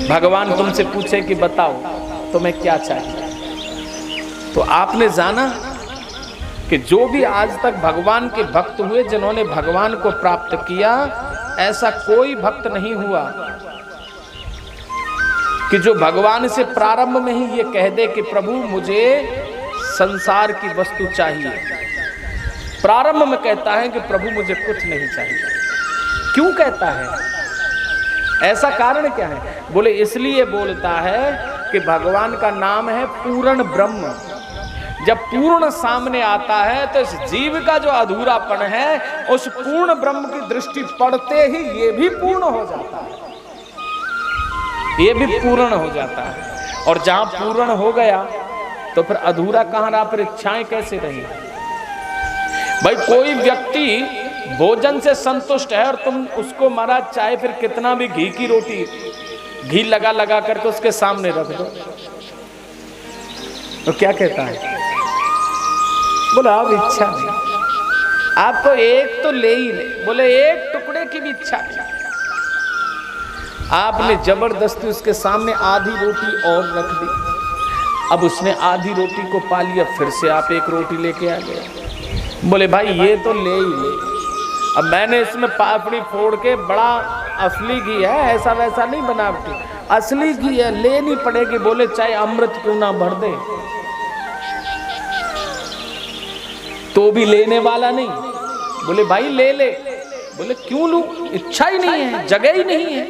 भगवान तुमसे पूछे कि बताओ तुम्हें क्या चाहिए, तो आपने जाना कि जो भी आज तक भगवान के भक्त हुए, जिन्होंने भगवान को प्राप्त किया, ऐसा कोई भक्त नहीं हुआ कि जो भगवान से प्रारंभ में ही ये कह दे कि प्रभु मुझे संसार की वस्तु चाहिए। प्रारंभ में कहता है कि प्रभु मुझे कुछ नहीं चाहिए। क्यों कहता है? ऐसा कारण क्या है? बोले इसलिए बोलता है कि भगवान का नाम है पूर्ण ब्रह्म। जब पूर्ण सामने आता है तो इस जीव का जो अधूरापन है, उस पूर्ण ब्रह्म की दृष्टि पड़ते ही ये भी पूर्ण हो जाता है, ये भी पूर्ण हो जाता है। और जहां पूर्ण हो गया तो फिर अधूरा कहां रहा, फिर इच्छाएं कैसे रही? भाई कोई व्यक्ति भोजन से संतुष्ट है और तुम उसको महाराज चाहे फिर कितना भी घी की रोटी घी लगा लगा करके उसके सामने रख दो, तो क्या कहता है? बोला अब इच्छा नहीं, आपको एक तो ले ही ले। बोले एक टुकड़े की भी इच्छा नहीं। आपने जबरदस्ती उसके सामने आधी रोटी और रख दी, अब उसने आधी रोटी को पा लिया, फिर से आप एक रोटी लेके आ गए। बोले भाई ये तो ले ही ले, अब मैंने इसमें पापड़ी फोड़ के बड़ा असली घी है, ऐसा वैसा नहीं बनावटी, असली घी है, लेनी पड़ेगी। बोले चाहे अमृत क्यों ना भर दे, तो भी लेने वाला नहीं। बोले भाई ले ले। बोले क्यों लूं, इच्छा ही नहीं है, जगह ही नहीं है,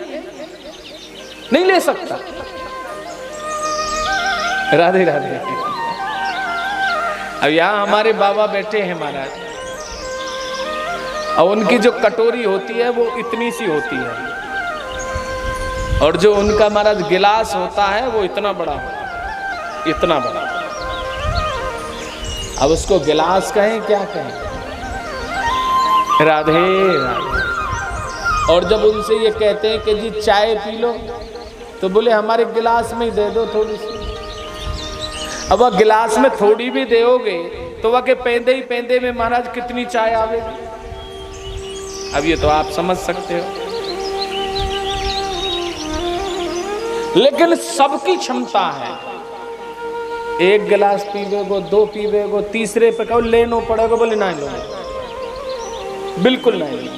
नहीं ले सकता। राधे राधे। अब यहां हमारे बाबा बैठे हैं महाराज, और उनकी जो कटोरी होती है वो इतनी सी होती है, और जो उनका महाराज गिलास होता है वो इतना बड़ा, इतना बड़ा। अब उसको गिलास कहें क्या कहें? राधे राधे। और जब उनसे ये कहते हैं कि जी चाय पी लो, तो बोले हमारे गिलास में ही दे दो थोड़ी सी। अब वह गिलास में थोड़ी भी दोगे तो वह के पेंदे ही पेंदे में महाराज कितनी चाय आवेगी। अब ये तो आप समझ सकते हो। लेकिन सबकी क्षमता है, एक गिलास पीवेगो, दो पीवेगो, तीसरे पे कहो लेनो पड़ेगा, बोले नहीं लो, बिल्कुल नहीं,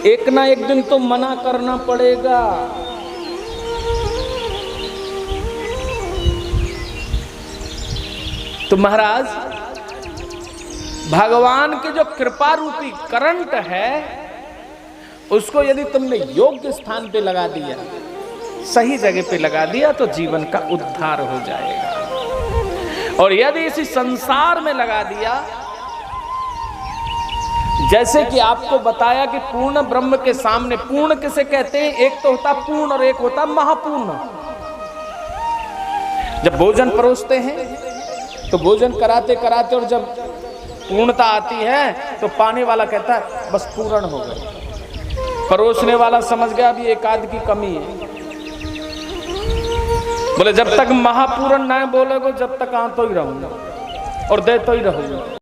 एक ना एक दिन तो मना करना पड़ेगा। तो महाराज भगवान की जो कृपा रूपी करंट है, उसको यदि तुमने योग्य स्थान पे लगा दिया, सही जगह पे लगा दिया, तो जीवन का उद्धार हो जाएगा। और यदि इसी संसार में लगा दिया, जैसे कि आपको बताया कि पूर्ण ब्रह्म के सामने, पूर्ण किसे कहते हैं? एक तो होता पूर्ण और एक होता महापूर्ण। जब भोजन परोसते हैं तो भोजन कराते कराते और जब पूर्णता आती है तो पाने वाला कहता है बस पूर्ण हो गया, परोसने वाला समझ गया अभी एक आध की कमी है। बोले जब तक महापूर्ण ना बोलोगे, जब तक आतो ही रहूंगा और देते ही रहूंगा।